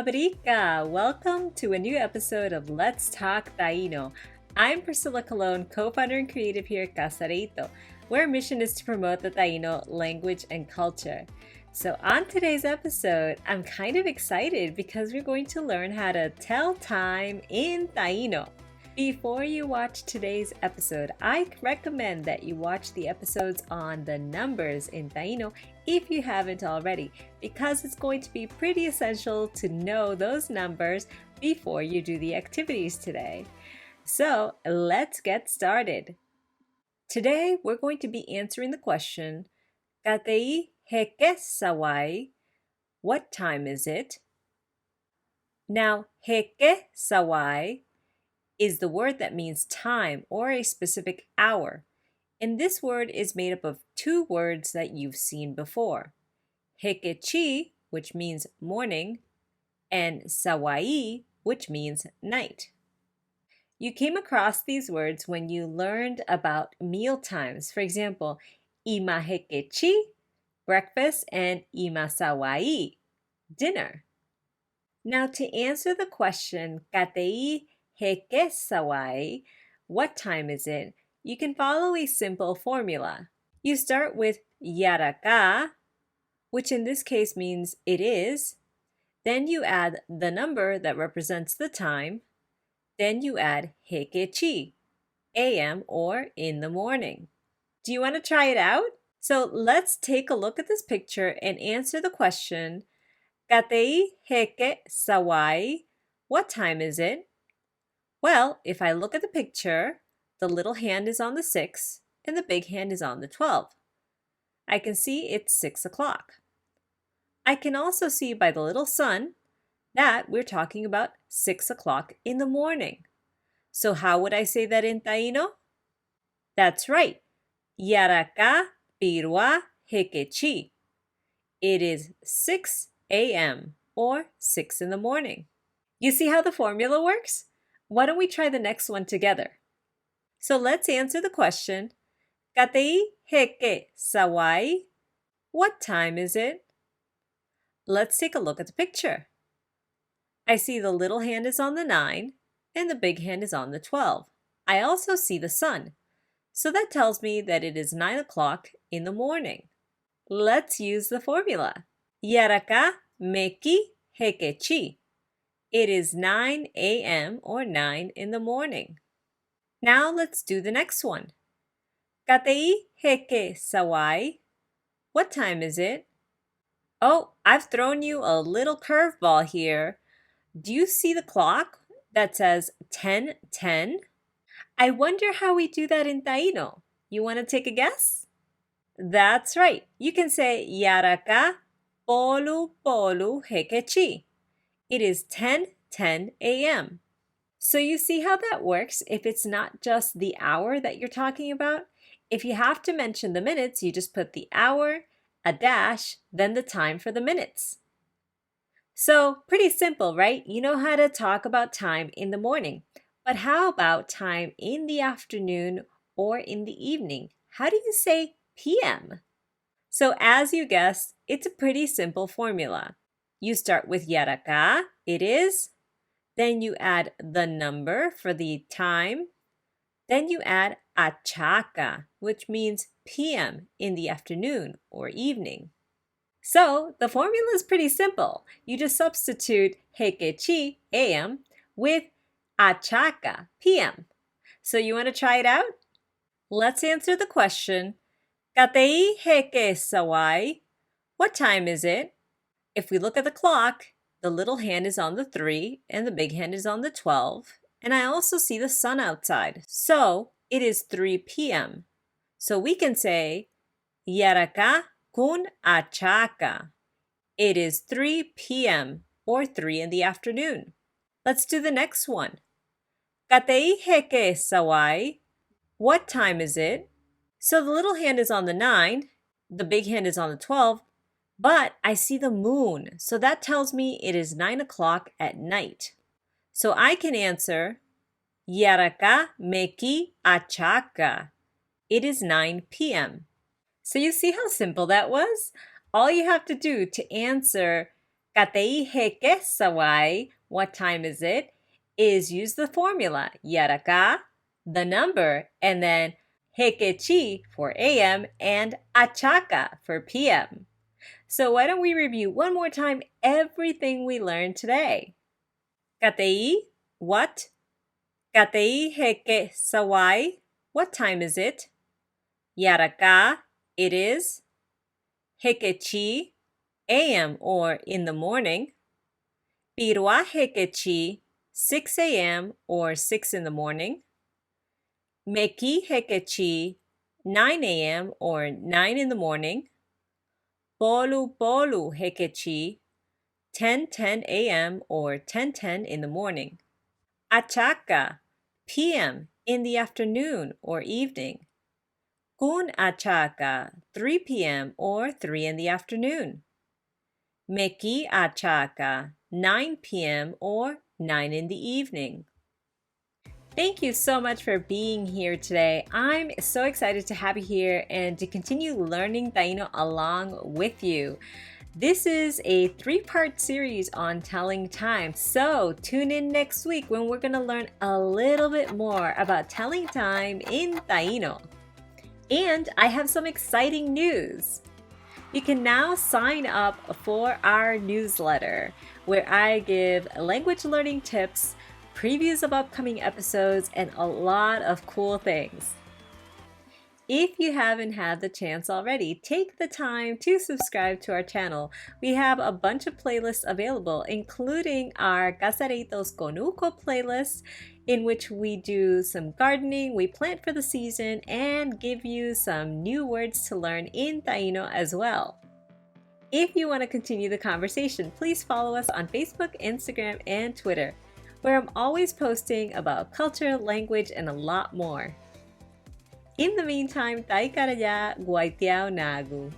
Kabrika! Welcome to a new episode of Let's Talk Taíno. I'm Priscilla Colon, co-founder and creative here at Taíno, where our mission is to promote the Taíno language and culture. So on today's episode, I'm kind of excited because we're going to learn how to tell time in Taíno. Before you watch today's episode, I recommend that you watch the episodes on the numbers in Taíno if you haven't already, because it's going to be pretty essential to know those numbers before you do the activities today. So let's get started. Today, we're going to be answering the question, Katei heke sawai? What time is it? Now, heke sawai is the word that means time or a specific hour. And this word is made up of two words that you've seen before. Hekechi, which means morning, and sawai, which means night. You came across these words when you learned about meal times. For example, ima hekechi, breakfast, and ima sawai, dinner. Now to answer the question, katei heke sawai, what time is it? You can follow a simple formula. You start with yaraka, which in this case means it is. Then you add the number that represents the time. Then you add hekechi, AM or in the morning. Do you want to try it out? So let's take a look at this picture and answer the question, katei heke sawai, what time is it? Well, if I look at the picture, the little hand is on the 6 and the big hand is on the 12. I can see it's 6 o'clock. I can also see by the little sun that we're talking about 6 o'clock in the morning. So how would I say that in Taíno? That's right. Yaraka pirua hekechi. It is 6 a.m. or 6 in the morning. You see how the formula works? Why don't we try the next one together? So let's answer the question, katei heke sawai? What time is it? Let's take a look at the picture. I see the little hand is on the 9 and the big hand is on the 12. I also see the sun. So that tells me that it is 9 o'clock in the morning. Let's use the formula. Yaraka meki hekechi. It is 9 a.m. or 9 in the morning. Now let's do the next one. Katei heke sawai? What time is it? Oh, I've thrown you a little curveball here. Do you see the clock that says 10:10? I wonder how we do that in Taíno. You want to take a guess? That's right. You can say yaraka polu polu hekechi. It is 10:10 a.m. So you see how that works if it's not just the hour that you're talking about? If you have to mention the minutes, you just put the hour, a dash, then the time for the minutes. So pretty simple, right? You know how to talk about time in the morning. But how about time in the afternoon or in the evening? How do you say PM? So as you guessed, it's a pretty simple formula. You start with yaraka, it is. Then you add the number for the time. Then you add achaka, which means PM in the afternoon or evening. So the formula is pretty simple. You just substitute hekechi, AM, with achaka, PM. So you want to try it out? Let's answer the question, katei heke sawai? What time is it? If we look at the clock, the little hand is on the 3 and the big hand is on the 12. And I also see the sun outside. So it is 3 p.m. So we can say, yaraka kun achaka. It is 3 p.m. or 3 in the afternoon. Let's do the next one. Katei heke sawai? What time is it? So the little hand is on the 9, the big hand is on the 12, but I see the moon, so that tells me it is 9 o'clock at night. So I can answer, yaraka meki achaka. It is 9 p.m. So you see how simple that was? All you have to do to answer Katei heke sawai, what time is it? Is use the formula yaraka, the number, and then hekechi for AM and achaka for PM. So why don't we review one more time everything we learned today? Katei, what? Katei heke sawai, what time is it? Yaraka, it is. Hekechi, AM or in the morning. Pirua hekechi, 6 a.m. or 6 in the morning. Meki hekechi, 9 a.m. or 9 in the morning. Polu polu hekechi, 10:10 a.m. or 10:10 in the morning. Achaka, p.m. in the afternoon or evening. Kun achaka, 3 p.m. or 3 in the afternoon. Meki achaka, 9 p.m. or 9 in the evening. Thank you so much for being here today. I'm so excited to have you here and to continue learning Taíno along with you. This is a 3-part series on telling time, so tune in next week when we're going to learn a little bit more about telling time in Taíno. And I have some exciting news. You can now sign up for our newsletter where I give language learning tips, previews of upcoming episodes, and a lot of cool things. If you haven't had the chance already, take the time to subscribe to our channel. We have a bunch of playlists available, including our Casaritos con Uco playlist, in which we do some gardening, we plant for the season, and give you some new words to learn in Taíno as well. If you want to continue the conversation, please follow us on Facebook, Instagram, and Twitter, where I'm always posting about culture, language, and a lot more. In the meantime, tayo karaya, guaitiao nagu.